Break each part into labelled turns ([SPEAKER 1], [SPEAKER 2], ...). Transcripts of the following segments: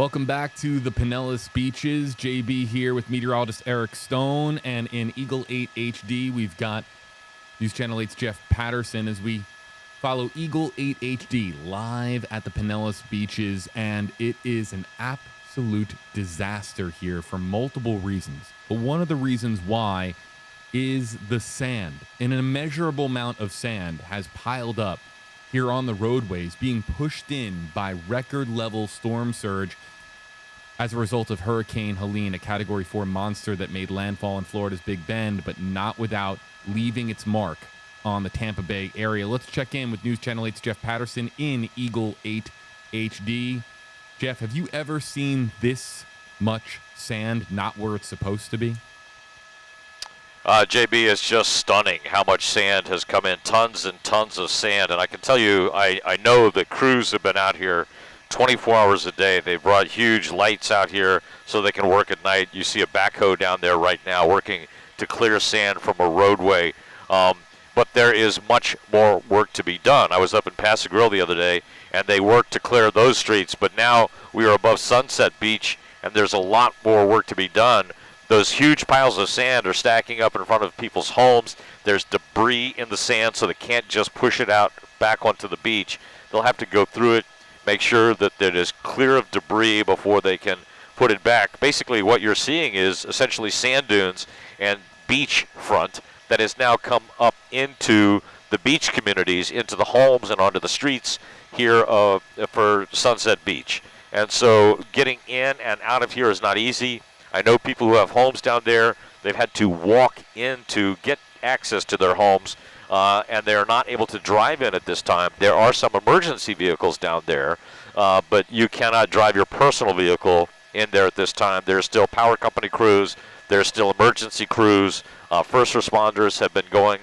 [SPEAKER 1] Welcome back to the Pinellas Beaches. JB here with meteorologist Eric Stone. And in Eagle 8 HD, we've got News Channel 8's Jeff Patterson as we follow Eagle 8 HD live at the Pinellas Beaches. And it is an absolute disaster here for multiple reasons. But one of the reasons why is the sand. An immeasurable amount of sand has piled up here on the roadways, being pushed in by record-level storm surge as a result of Hurricane Helene, a Category 4 monster that made landfall in Florida's Big Bend, but not without leaving its mark on the Tampa Bay area. Let's check in with News Channel 8's Jeff Patterson in Eagle 8 HD. Jeff, have you ever seen this much sand not where it's supposed to be?
[SPEAKER 2] JB, is just stunning how much sand has come in, tons and tons of sand. And I can tell you, I know that crews have been out here 24 hours a day. They brought huge lights out here so they can work at night. You see a backhoe down there right now working to clear sand from a roadway. But there is much more work to be done. I was up in Paso Grill the other day, and they worked to clear those streets. But now we are above Sunset Beach, and there's a lot more work to be done. Those huge piles of sand are stacking up in front of people's homes. There's debris in the sand, so they can't just push it out back onto the beach. They'll have to go through it, make sure that it is clear of debris before they can put it back. Basically, what you're seeing is essentially sand dunes and beachfront that has now come up into the beach communities, into the homes and onto the streets here for Sunset Beach. And so getting in and out of here is not easy. I know people who have homes down there, they've had to walk in to get access to their homes, and they're not able to drive in at this time. There are some emergency vehicles down there, but you cannot drive your personal vehicle in there at this time. There's still power company crews. There's still emergency crews. First responders have been going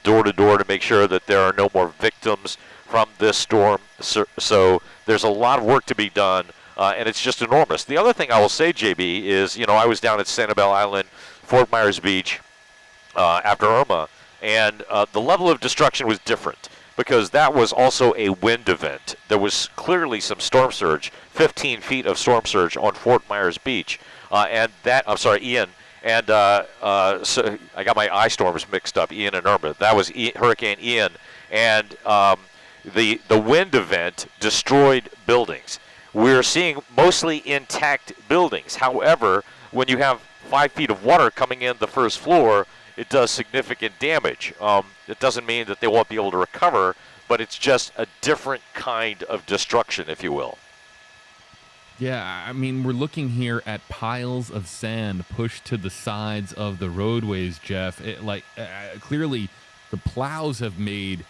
[SPEAKER 2] door to door to make sure that there are no more victims from this storm. So there's a lot of work to be done. And it's just enormous. The other thing I will say, JB, is, I was down at Sanibel Island, Fort Myers Beach, after Irma, and the level of destruction was different because that was also a wind event. There was clearly some storm surge, 15 feet of storm surge on Fort Myers Beach, Ian. And so I got my ice storms mixed up, Ian and Irma. That was Hurricane Ian, and the wind event destroyed buildings. We're seeing mostly intact buildings. However, when you have 5 feet of water coming in the first floor, it does significant damage. It doesn't mean that they won't be able to recover, but it's just a different kind of destruction, if you will.
[SPEAKER 1] Yeah, I mean, we're looking here at piles of sand pushed to the sides of the roadways, Jeff. Clearly, the plows have made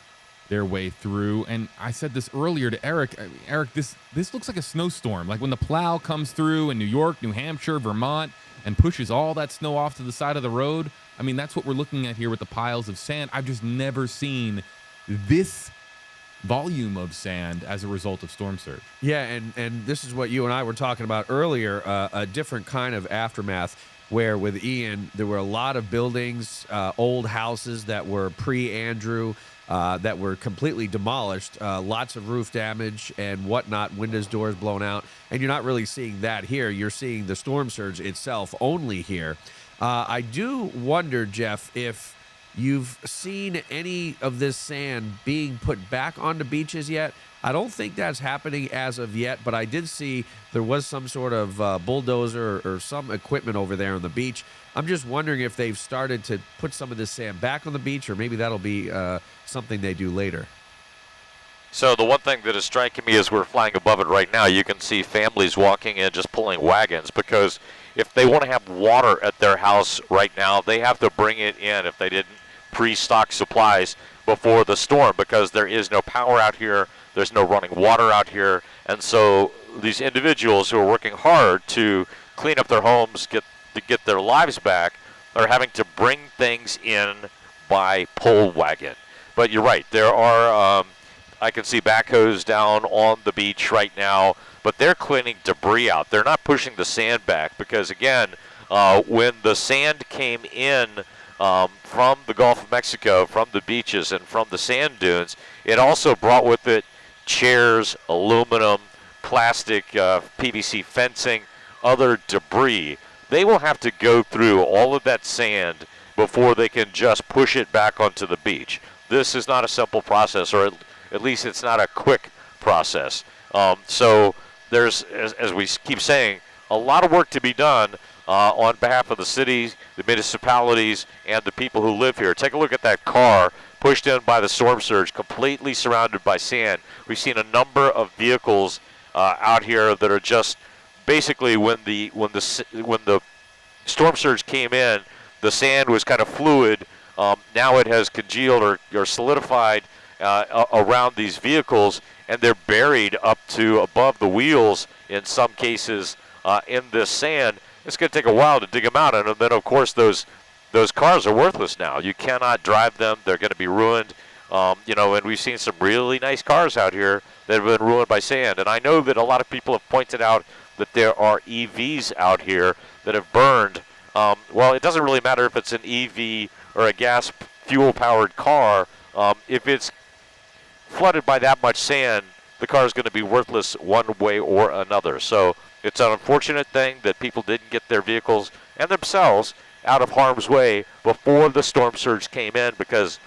[SPEAKER 1] their way through, and I said this earlier to Eric. Eric, this looks like a snowstorm. Like when the plow comes through in New York, New Hampshire, Vermont, and pushes all that snow off to the side of the road. I mean, that's what we're looking at here with the piles of sand. I've just never seen this volume of sand as a result of storm surge.
[SPEAKER 3] Yeah, and this is what you and I were talking about earlier, a different kind of aftermath, where with Ian, there were a lot of buildings, old houses that were pre-Andrew, that were completely demolished, lots of roof damage and whatnot, windows, doors blown out, and you're not really seeing that here. You're seeing the storm surge itself only here. I do wonder, Jeff, if you've seen any of this sand being put back onto beaches yet. I don't think that's happening as of yet, but I did see there was some sort of bulldozer or some equipment over there on the beach. I'm just wondering if they've started to put some of this sand back on the beach, or maybe that'll be something they do later.
[SPEAKER 2] So the one thing that is striking me as we're flying above it right now, you can see families walking in just pulling wagons, because if they want to have water at their house right now, they have to bring it in if they didn't pre-stock supplies before the storm, because there is no power out here, there's no running water out here, and so these individuals who are working hard to clean up their homes, to get their lives back, are having to bring things in by pull wagon. But you're right, there are, I can see backhoes down on the beach right now, but they're cleaning debris out. They're not pushing the sand back because, again, when the sand came in from the Gulf of Mexico, from the beaches and from the sand dunes, it also brought with it chairs, aluminum, plastic, PVC fencing, other debris. They will have to go through all of that sand before they can just push it back onto the beach. This is not a simple process, or at least it's not a quick process. So there's, as we keep saying, a lot of work to be done on behalf of the cities, the municipalities, and the people who live here. Take a look at that car pushed in by the storm surge, completely surrounded by sand. We've seen a number of vehicles out here that are just basically when the storm surge came in, the sand was kind of fluid. Now it has congealed or solidified around these vehicles, and they're buried up to above the wheels in some cases in this sand. It's going to take a while to dig them out, and then of course those cars are worthless now. You cannot drive them; they're going to be ruined. And we've seen some really nice cars out here that have been ruined by sand. And I know that a lot of people have pointed out that there are EVs out here that have burned. Well, it doesn't really matter if it's an EV or a gas fuel-powered car. If it's flooded by that much sand, the car is going to be worthless one way or another. So it's an unfortunate thing that people didn't get their vehicles and themselves out of harm's way before the storm surge came in, because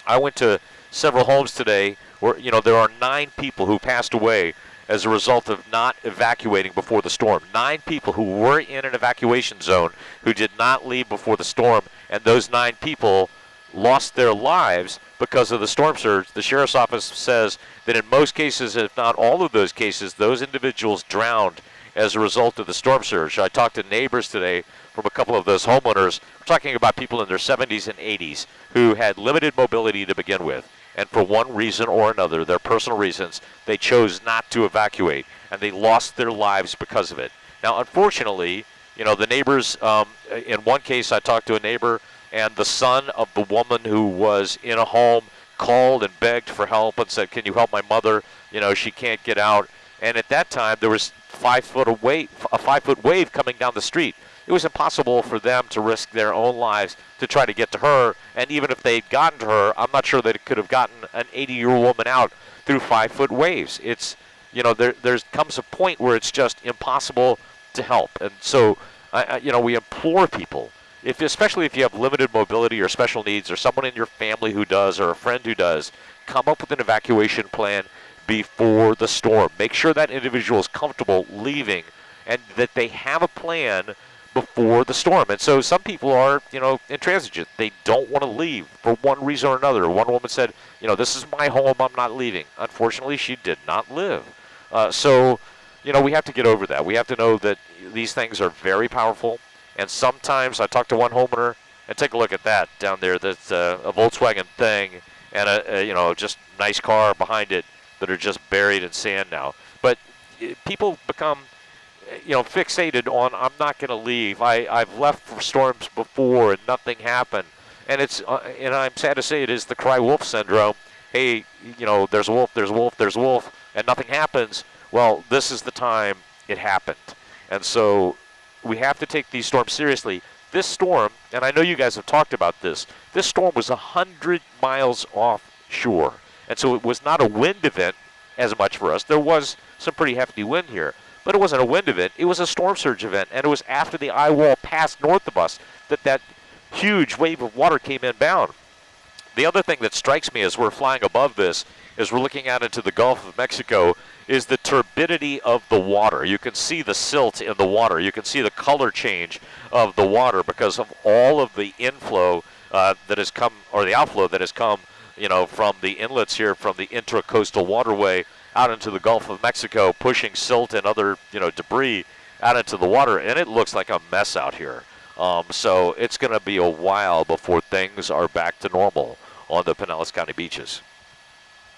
[SPEAKER 2] I went to several homes today where, there are 9 people who passed away as a result of not evacuating before the storm. 9 people who were in an evacuation zone who did not leave before the storm, and those 9 people lost their lives because of the storm surge. The sheriff's office says that in most cases, if not all of those cases, those individuals drowned as a result of the storm surge. I talked to neighbors today from a couple of those homeowners. We're talking about people in their 70s and 80s who had limited mobility to begin with. And for one reason or another, their personal reasons, they chose not to evacuate, and they lost their lives because of it. Now, unfortunately, the neighbors, in one case I talked to a neighbor, and the son of the woman who was in a home called and begged for help and said, "Can you help my mother? She can't get out." And at that time, there was a 5-foot wave coming down the street. It was impossible for them to risk their own lives to try to get to her. And even if they'd gotten to her, I'm not sure they could have gotten an 80-year-old woman out through 5-foot waves. It's, there comes a point where it's just impossible to help. And so, we implore people, especially if you have limited mobility or special needs, or someone in your family who does, or a friend who does, come up with an evacuation plan before the storm. Make sure that individual is comfortable leaving and that they have a plan before the storm. And so some people are, intransigent. They don't want to leave for one reason or another. One woman said, "This is my home, I'm not leaving." Unfortunately, she did not live. So we have to get over that. We have to know that these things are very powerful. And sometimes I talked to one homeowner, and take a look at that down there. That's a Volkswagen thing, and a just nice car behind it that are just buried in sand now. But people become fixated on, "I'm not going to leave. I've left for storms before and nothing happened." And it's and I'm sad to say it is the cry wolf syndrome. Hey, there's a wolf, there's a wolf, there's a wolf, and nothing happens. Well, this is the time it happened. And so we have to take these storms seriously. This storm, and I know you guys have talked about this storm was 100 miles offshore. And so it was not a wind event as much for us. There was some pretty hefty wind here. But it wasn't a wind event. It was a storm surge event. And it was after the eye wall passed north of us that huge wave of water came inbound. The other thing that strikes me as we're flying above this, as we're looking out into the Gulf of Mexico, is the turbidity of the water. You can see the silt in the water. You can see the color change of the water because of all of the inflow that has come, or the outflow that has come, from the inlets here, from the intracoastal waterway out into the Gulf of Mexico, pushing silt and other, debris out into the water, and it looks like a mess out here. So it's going to be a while before things are back to normal on the Pinellas County beaches.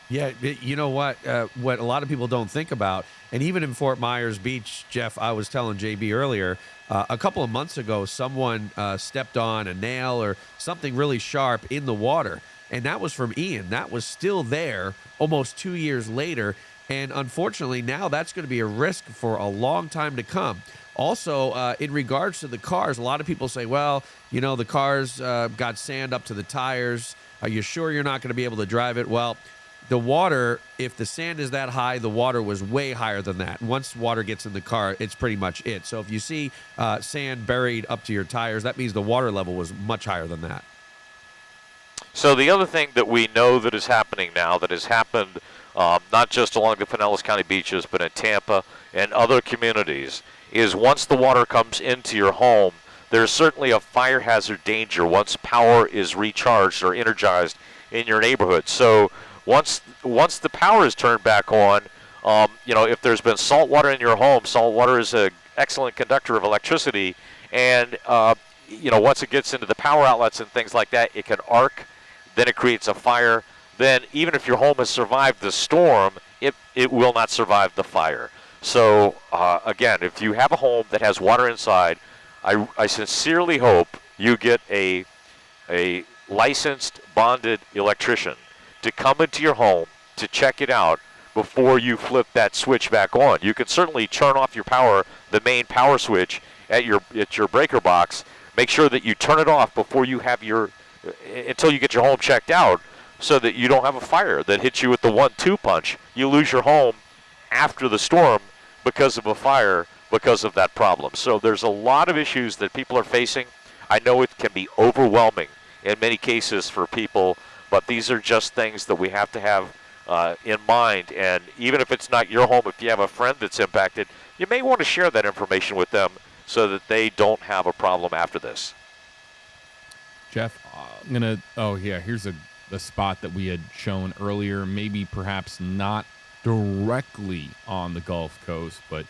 [SPEAKER 3] Yeah, you know what a lot of people don't think about, and even in Fort Myers Beach, Jeff, I was telling JB earlier, a couple of months ago, someone stepped on a nail or something really sharp in the water, and that was from Ian. That was still there almost 2 years later, and unfortunately now that's going to be a risk for a long time to come. Also, in regards to the cars, a lot of people say, well, the cars got sand up to the tires. Are you sure you're not going to be able to drive it? Well, the water, if the sand is that high, the water was way higher than that. Once water gets in the car, it's pretty much it. So if you see sand buried up to your tires, that means the water level was much higher than that.
[SPEAKER 2] So the other thing that we know that is happening now, that has happened not just along the Pinellas County beaches, but in Tampa and other communities, is once the water comes into your home, there's certainly a fire hazard danger once power is recharged or energized in your neighborhood. So once the power is turned back on, if there's been salt water in your home, salt water is an excellent conductor of electricity, and once it gets into the power outlets and things like that, it can arc. Then it creates a fire. Then even if your home has survived the storm, it will not survive the fire. So again, if you have a home that has water inside, I sincerely hope you get a licensed, bonded electrician to come into your home to check it out before you flip that switch back on. You can certainly turn off your power, the main power switch at your breaker box. Make sure that you turn it off before you have until you get your home checked out, so that you don't have a fire that hits you with the 1-2 punch. You lose your home after the storm because of a fire, because of that problem. So there's a lot of issues that people are facing. I know it can be overwhelming in many cases for people, but these are just things that we have to have in mind. And even if it's not your home, if you have a friend that's impacted, you may want to share that information with them so that they don't have a problem after this.
[SPEAKER 1] Jeff, here's a spot that we had shown earlier, maybe perhaps not directly on the Gulf Coast, but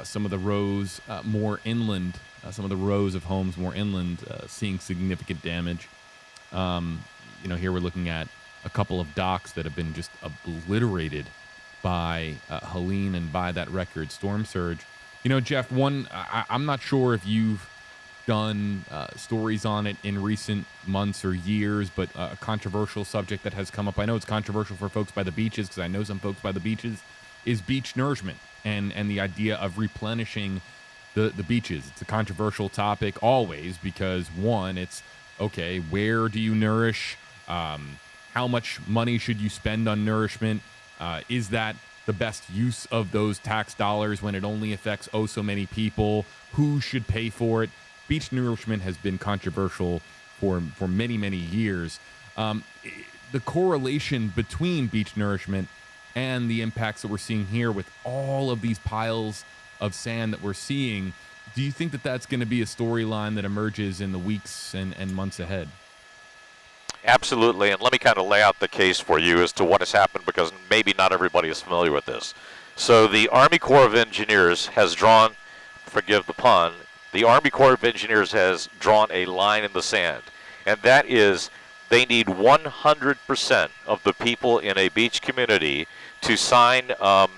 [SPEAKER 1] some of the rows more inland, some of the rows of homes more inland seeing significant damage. Here we're looking at a couple of docks that have been just obliterated by Helene and by that record storm surge. Jeff, I'm not sure if you've done stories on it in recent months or years, but a controversial subject that has come up. I know it's controversial for folks by the beaches, because I know some folks by the beaches, is beach nourishment and the idea of replenishing the beaches. It's a controversial topic always, because one, it's okay, where do you nourish? How much money should you spend on nourishment? Is that the best use of those tax dollars when it only affects so many people? Who should pay for it? Beach nourishment has been controversial for many, many years. The correlation between beach nourishment and the impacts that we're seeing here with all of these piles of sand that we're seeing, do you think that that's going to be a storyline that emerges in the weeks and months ahead?
[SPEAKER 2] Absolutely, and let me kind of lay out the case for you as to what has happened, because maybe not everybody is familiar with this. So the Army Corps of Engineers has drawn, forgive the pun, the Army Corps of Engineers has drawn a line in the sand, and that is they need 100% of the people in a beach community to sign a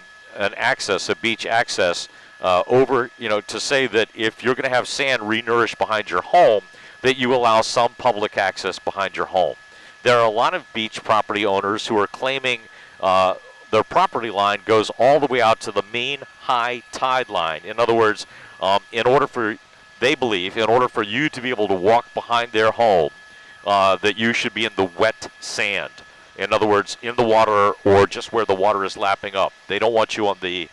[SPEAKER 2] beach access to say that if you're going to have sand renourished behind your home, that you allow some public access behind your home. There are a lot of beach property owners who are claiming their property line goes all the way out to the mean high tide line. In other words, they believe in order for you to be able to walk behind their home, that you should be in the wet sand. In other words, in the water or just where the water is lapping up. They don't want you on the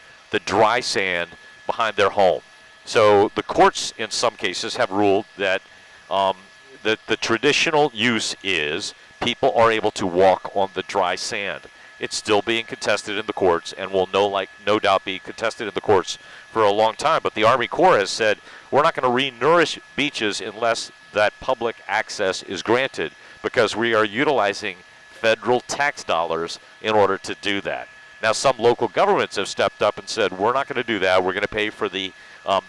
[SPEAKER 2] dry sand behind their home. So the courts in some cases have ruled that the traditional use is people are able to walk on the dry sand. It's still being contested in the courts and will no doubt be contested in the courts for a long time. But the Army Corps has said we're not going to re-nourish beaches unless that public access is granted, because we are utilizing federal tax dollars in order to do that. Now, some local governments have stepped up and said we're not going to do that. We're going to pay for the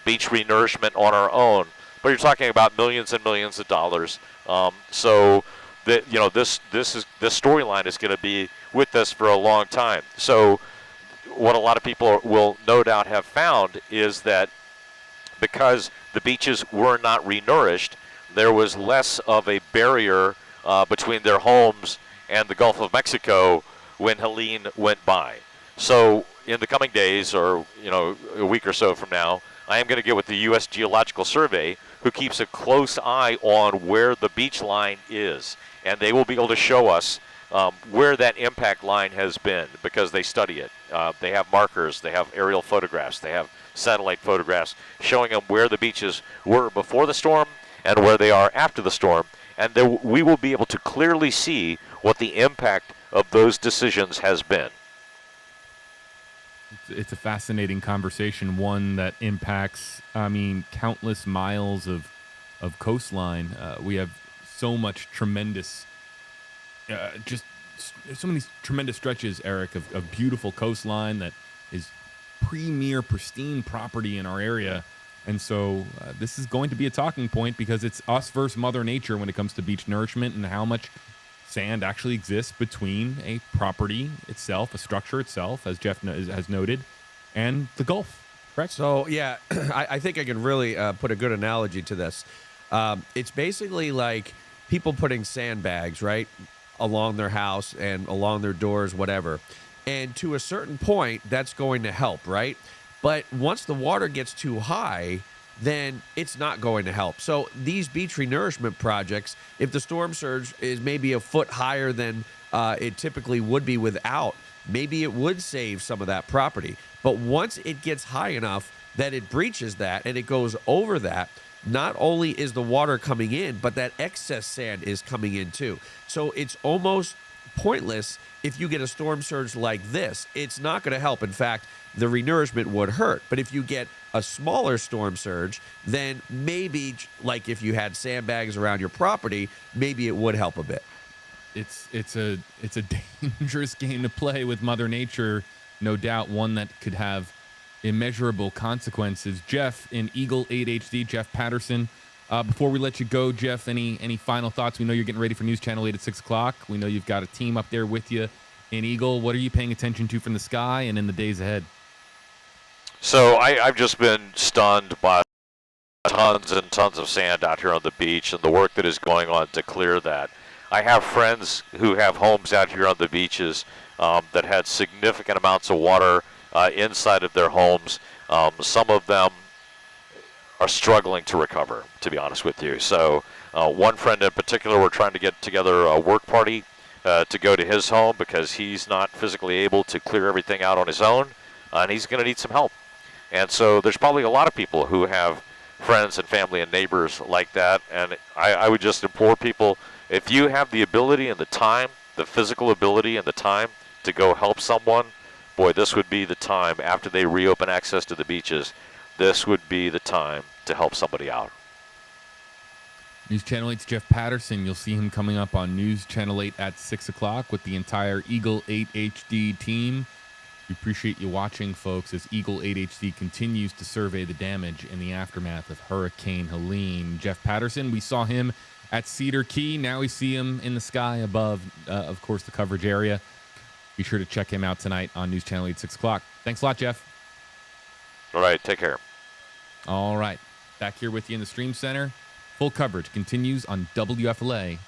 [SPEAKER 2] beach re-nourishment on our own. But you're talking about millions and millions of dollars. So that this storyline is going to be with us for a long time. So what a lot of people will no doubt have found is that because the beaches were not renourished, there was less of a barrier between their homes and the Gulf of Mexico when Helene went by. So in the coming days, or a week or so from now, I am going to get with the U.S. Geological Survey, who keeps a close eye on where the beach line is, and they will be able to show us where that impact line has been because they study it. They have markers, they have aerial photographs, they have satellite photographs showing them where the beaches were before the storm and where they are after the storm. And we will be able to clearly see what the impact of those decisions has been.
[SPEAKER 1] It's a fascinating conversation, one that impacts, countless miles of coastline. We have so much tremendous, just so many tremendous stretches, Eric, of beautiful coastline that is premier, pristine property in our area. And so this is going to be a talking point because it's us versus Mother Nature when it comes to beach nourishment and how much sand actually exists between a property itself, a structure itself, as Jeff has noted, and the Gulf, correct?
[SPEAKER 3] So, yeah, I think I can really put a good analogy to this. It's basically like people putting sandbags, right, along their house and along their doors, whatever. And to a certain point, that's going to help, right? But once the water gets too high, then it's not going to help. So these beach renourishment projects, if the storm surge is maybe a foot higher than it typically would be without, maybe it would save some of that property. But once it gets high enough that it breaches that and it goes over that, not only is the water coming in, but that excess sand is coming in too. So it's almost pointless if you get a storm surge like this. It's not going to help. In fact, the renourishment would hurt. But if you get a smaller storm surge, then maybe, like if you had sandbags around your property, maybe it would help a bit.
[SPEAKER 1] It's a dangerous game to play with Mother Nature, no doubt, one that could have immeasurable consequences. Jeff in Eagle 8 HD, Jeff Patterson. Before we let you go, Jeff, any final thoughts? We know you're getting ready for News Channel 8 at 6 o'clock. We know you've got a team up there with you in Eagle. What are you paying attention to from the sky and in the days ahead?
[SPEAKER 2] So I've just been stunned by tons and tons of sand out here on the beach and the work that is going on to clear that. I have friends who have homes out here on the beaches that had significant amounts of water inside of their homes. Some of them are struggling to recover, to be honest with you. So one friend in particular, we're trying to get together a work party to go to his home because he's not physically able to clear everything out on his own, and he's going to need some help. And so there's probably a lot of people who have friends and family and neighbors like that, and I would just implore people, if you have the ability and the time, the physical ability and the time to go help someone, boy, this would be the time after they reopen access to the beaches. This would be the time to help somebody out.
[SPEAKER 1] News Channel 8's Jeff Patterson. You'll see him coming up on News Channel 8 at 6 o'clock with the entire Eagle 8 HD team. We appreciate you watching, folks, as Eagle 8 HD continues to survey the damage in the aftermath of Hurricane Helene. Jeff Patterson, we saw him at Cedar Key. Now we see him in the sky above, of course, the coverage area. Be sure to check him out tonight on News Channel 8, 6 o'clock. Thanks a lot, Jeff.
[SPEAKER 2] All right, take care.
[SPEAKER 1] All right. Back here with you in the Stream Center. Full coverage continues on WFLA.com.